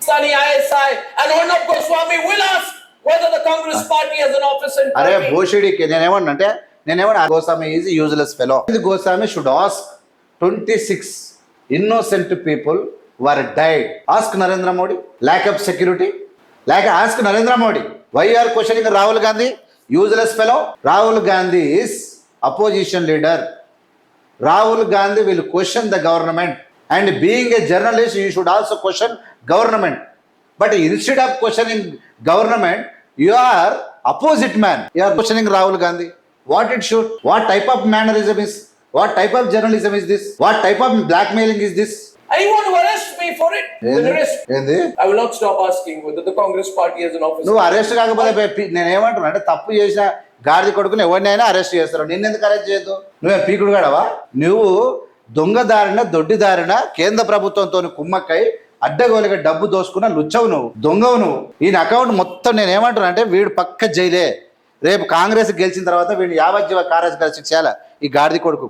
Pakistani ISI, and Arnab Goswami will ask whether the Congress party has an office in అరే Turkey. భోషుడికి నేనేమన్నా Goswami is useless fellow. Goswami should ask 26 innocent people were died. Ask Narendra Modi. Lack of security. Ask Narendra Modi. Why you are questioning Rahul Gandhi? Useless fellow. Rahul Gandhi is opposition leader. Rahul Gandhi will question the government. And being a journalist, you should also question government. But instead of questioning government, you are opposite man. You are questioning Rahul Gandhi. What it should? What type of mannerism is? What type of journalism is this? What type of blackmailing is this? And you want to arrest me for it? Then arrest. ఏంది? I will not stop asking whether the Congress party has an office. నువ్వు arrest కాకపోతే నేనేమంటున్నా అంటే తప్పు చేసిన గాడిద కొడుకుని ఎవరినైనా అరెస్ట్ చేస్తారు. నిన్నెందుకు అరెస్ట్ చేయొద్దు? నువ్వే పీకుడు గడవా? నువ్వు దొంగదారిన దొడ్డిదారిన కేంద్ర ప్రభుత్వంతో కుమ్మక్కై అడ్డగోలుగా డబ్బు దోసుకున్న లుచ్చవు నువ్వు, దొంగవు నువ్వు. ఈయన అకౌంట్ మొత్తం నేనేమంటున్నా అంటే వీడు పక్క జైలే. రేపు కాంగ్రెస్ గెలిచిన తర్వాత వీడిని యావజ్జీవ కారాగార శిక్ష చేయాలి ఈ గాడిద కొడుకు.